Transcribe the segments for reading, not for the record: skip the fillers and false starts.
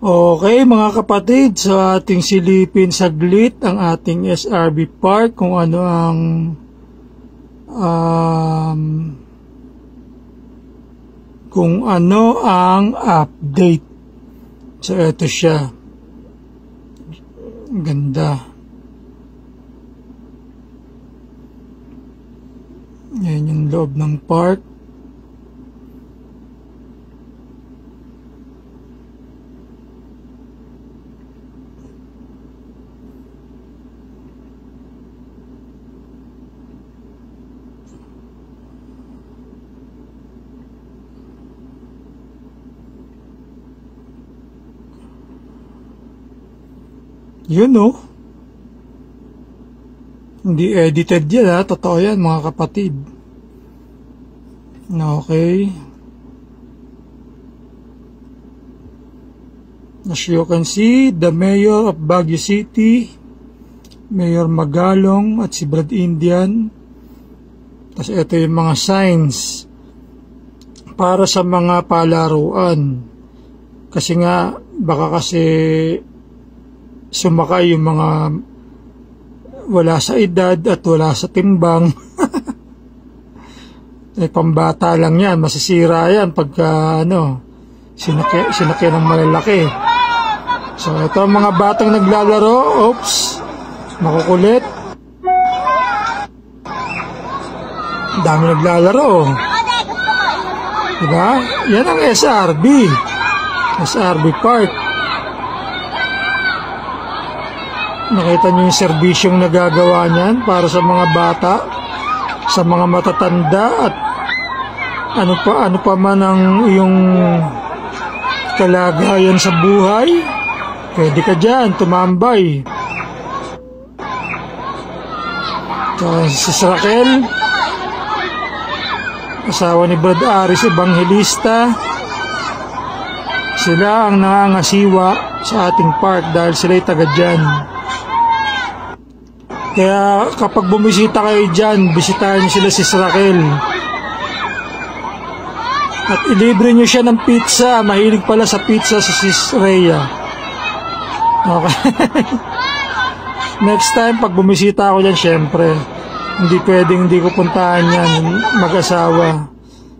Okay mga kapatid, so ating silipin saglit ang ating SRB Park kung ano ang update. So ito siya. Ganda. Yan yung loob ng park. Yun o. Hindi edited yan ha. Totoo yan mga kapatid. Okay. As you can see, the Mayor of Baguio City, Mayor Magalong at si Brad Indian. Tapos ito yung mga signs para sa mga palaruan. Kasi nga, baka kasi sumakay yung mga wala sa edad at wala sa timbang. Pambata lang yan, masisira yan pagka sinakyan ng malalaki. So ito ang mga batang naglalaro. Oops, makukulit. Dami naglalaro. Diba? Yan ang SRB Park. Nakita nyo yung serbisyong nagagawa niyan para sa mga bata, sa mga matatanda, at ano pa man ang iyong kalagayan sa buhay, pwede ka dyan tumambay. So, si Raquel, asawa ni Brad Aris, Evangelista, sila ang nangangasiwa sa ating park dahil sila'y taga dyan. Kaya kapag bumisita kayo dyan, bisitahin nyo sila si Raquel. At ilibre nyo siya ng pizza. Mahilig pala sa pizza si Sis Rhea. Okay. Next time, pag bumisita ako dyan, syempre, hindi pwedeng hindi ko puntahan yan. Mag-asawa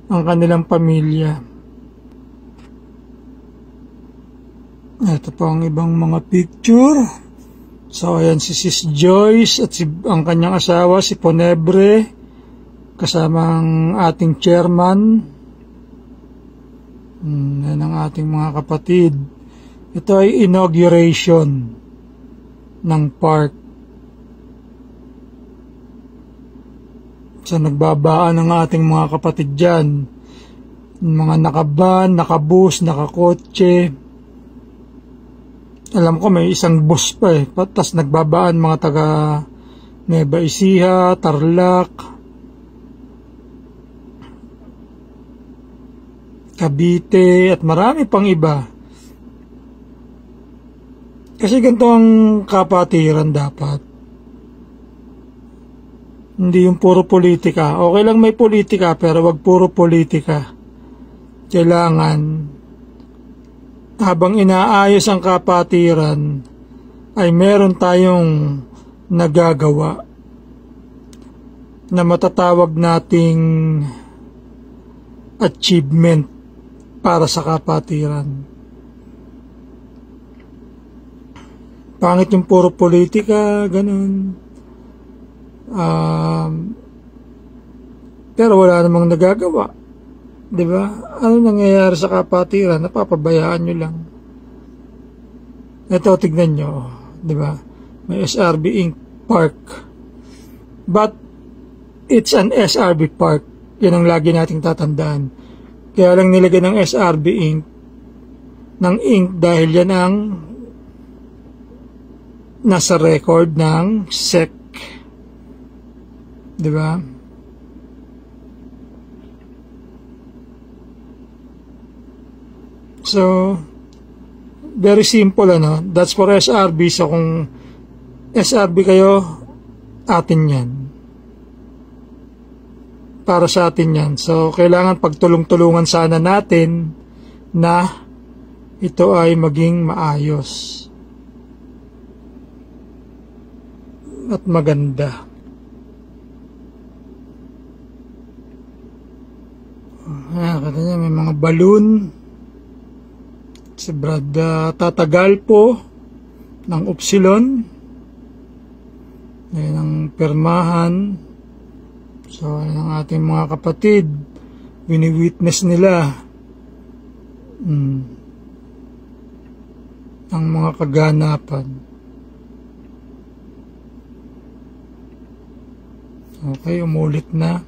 ang kanilang pamilya. Ito pa ang ibang mga picture. So, ayan si Sis Joyce at ang kanyang asawa, si Ponebre, kasama ang ating chairman. Yan ang ating mga kapatid. Ito ay inauguration ng park. So, nagbabaan ang ating mga kapatid dyan. Mga nakaban, nakabus, nakakotse. Alam ko may isang bus pa eh. Tapos nagbabaan mga taga Nueva Ecija, Tarlac, Cavite, at marami pang iba. Kasi ganito ang kapatiran dapat. Hindi yung puro politika. Okay lang may politika, pero wag puro politika. Kailangan habang inaayos ang kapatiran ay meron tayong nagagawa na matatawag nating achievement para sa kapatiran. Pangit yung puro politika, ganun. Pero wala namang nagagawa. Diba? Ano nangyayari sa kapatiran? Napapabayaan nyo lang. Ito, tignan nyo. Diba? May SRB Inc. Park. But, it's an SRB Park. Yan ang lagi nating tatandaan. Kaya lang nilagay ng SRB Inc. ng Inc. dahil yan ang nasa record ng SEC. Diba? So, very simple ano. That's for SRB. So, kung SRB kayo, atin yan. Para sa atin yan. So, kailangan pagtulong-tulungan sana natin na ito ay maging maayos at maganda. Kata niya may mga balloon. Si Brad tatagal po ng Upsilon. Yan ang permahan. So, yan ang ating mga kapatid. Wini-witness nila ang mga kaganapan. Okay, umulit na.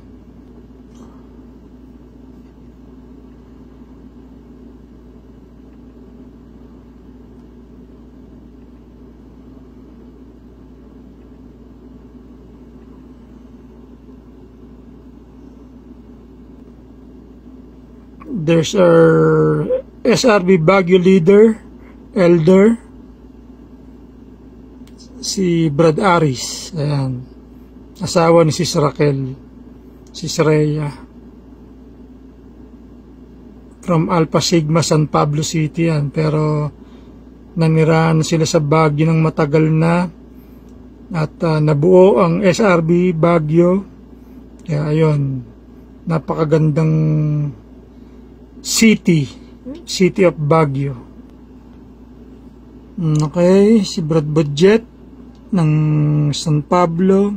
There's our SRB Baguio leader, elder, si Brad Aris. Ayan. Asawa ni Sis Raquel, Sis Rhea. From Alpha Sigma, San Pablo City yan. Pero nanirahan sila sa Baguio ng matagal na. At nabuo ang SRB Baguio. Kaya ayun, napakagandang City of Baguio. Okay, si Brad Budget ng San Pablo.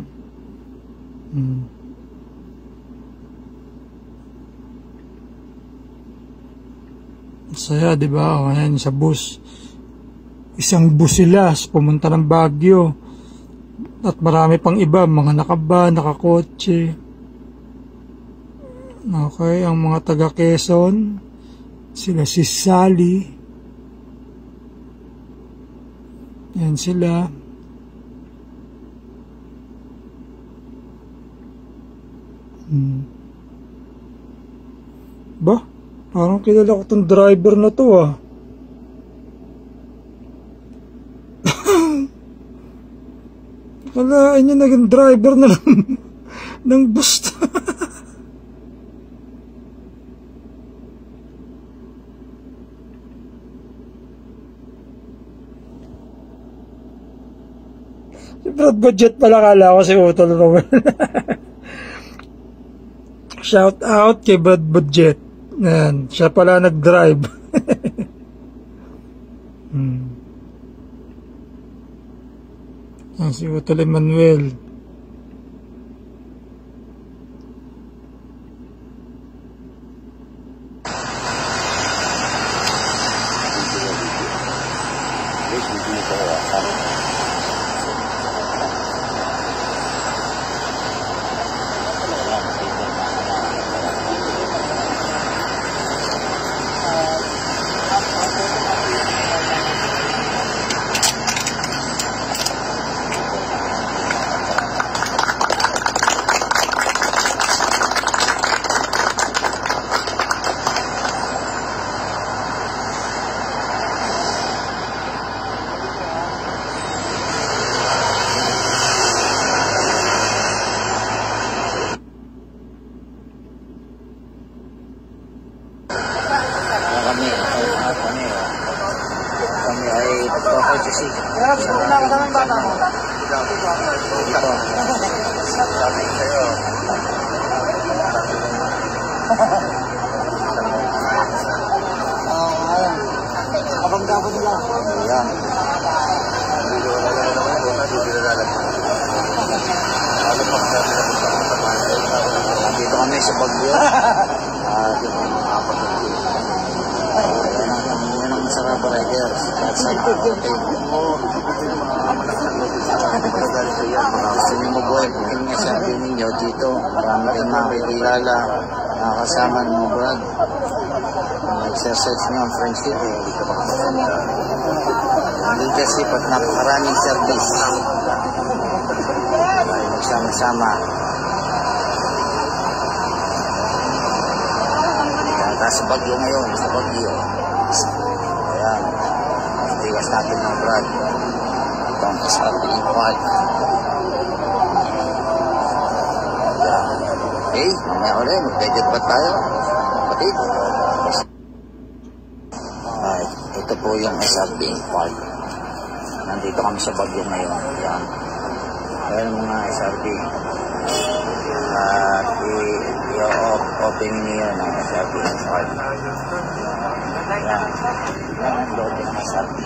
Saya, di ba? O, ayan, sa bus. Isang bus sila pumunta ng Baguio. At marami pang iba, mga nakaba, nakakotse. Okay, ang mga taga Quezon, sila si Sally. Yan sila. Ba? Parang kilala ko tong driver na to ah. Kalain niya naging driver na ng bus. Si Brad Budget pala, kala ko si Utol Romel. Shout out kay Brad Budget. Yan, siya pala nag-drive. Yan, si Utol Emmanuel. Kami ay nagpapagkasi. Sabi ko sa'yo. Abang-gabang lang. Ayan. Dito kami sa Baguio. Yan ang Saraba Riders. Sa hotel. Gusto nyo mabuhay, booking nga sabi ninyo dito. Marami rin makikilala, nakakasama ng mga brad. Exercise nyo ang friendship. Leadership at napakaraming service. Ay magsama-sama. Sa Baguio ngayon, sa Baguio. Ayan. Tigas natin ng brad. Ito ang kasabi ng pad. Okay, mamaya ulit. Magpedit pa tayo. Kapatid. Ay, ito po yung SRB Park. Nandito kami sa Baguio ngayon. Yan. Ayan mga SRB. At i-open niyo ng SRB Park. Yan. Yan ang loob ng SRB.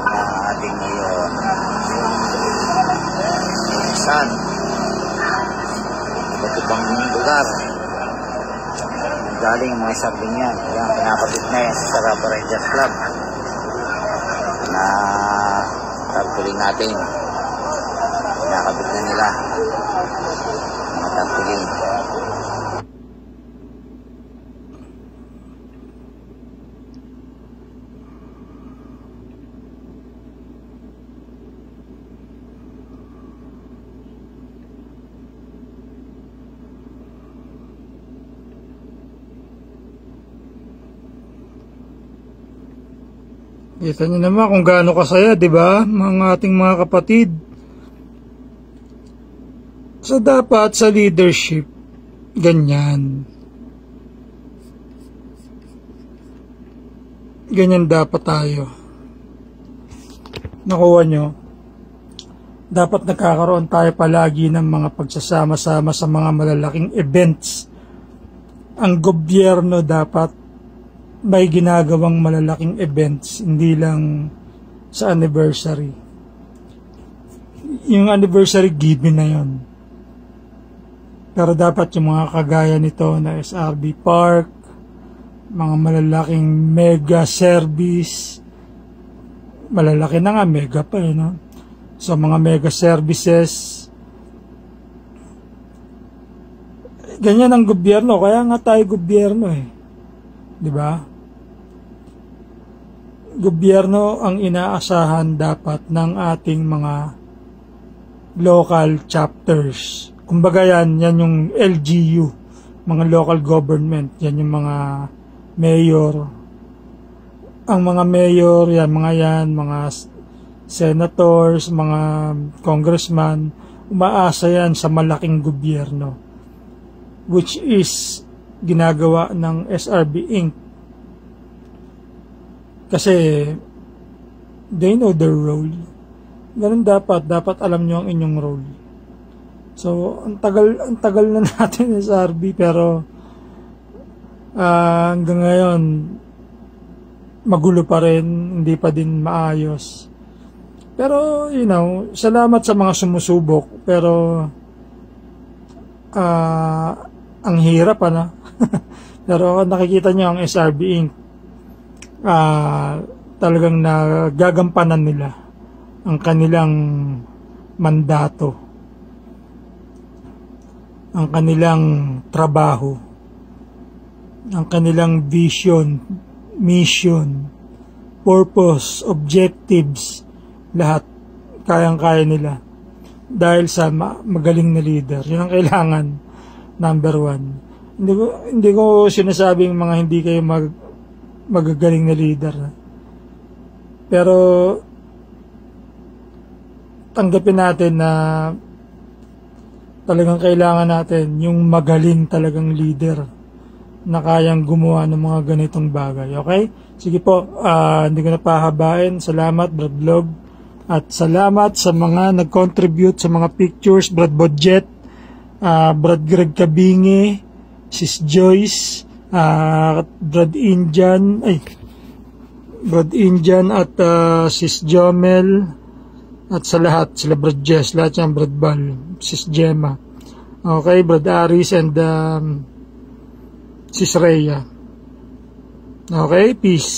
Ang ating ngayon. Minsan. Iba't ibang lugar. Galing ang mga SRB niyan. Yan, pinakabit na yan sa Saraba Rangers Club na tarpaulin natin. Pinakabit na nila mga tarpaulin. Kita niyo naman kung gaano kasaya, di ba, mga ating mga kapatid. So dapat sa leadership, ganyan. Ganyan dapat tayo. Nakuha nyo? Dapat nagkakaroon tayo palagi ng mga pagsasama-sama sa mga malalaking events. Ang gobyerno dapat may ginagawang malalaking events, hindi lang sa anniversary. Yung anniversary given na yon. Pero dapat yung mga kagaya nito na SRB Park, mga malalaking mega service, malalaki na nga, mega pa no? So mga mega services, ganyan ang gobyerno, kaya nga tayo gobyerno di ba? Gobyerno ang inaasahan dapat ng ating mga local chapters. Kumbaga yan yung LGU, mga local government, yan yung mga mayor. Ang mga mayor, mga senators, mga congressman, umaasa yan sa malaking gobyerno, which is ginagawa ng SRB Inc. Kasi they know their role. Ganun dapat alam nyo ang inyong role. So ang tagal na natin SRB, pero hanggang ngayon magulo pa rin, hindi pa din maayos. Pero salamat sa mga sumusubok, pero ang hirap pero nakikita nyo ang SRB Inc. Talagang nagagampanan nila ang kanilang mandato, ang kanilang trabaho, ang kanilang vision, mission, purpose, objectives, lahat kayang-kaya nila dahil sa magaling na leader. Yun ang kailangan, number one. Hindi ko sinasabing mga hindi kayo magagaling na leader. Pero tanggapin natin na talagang kailangan natin yung magaling talagang leader na kayang gumawa ng mga ganitong bagay. Okay? Sige po, hindi ko na pahabain. Salamat, Brad Vlog. At salamat sa mga nag-contribute sa mga pictures, Brad Budget, Brad Greg Kabingi, Sis Joyce, Brad Indian at Sis Jomel, at sa lahat, sila Brad Jess, lahat yan, Brad Bal, Sis Gemma, okay, Brad Aris and Sis Rhea. Okay, peace.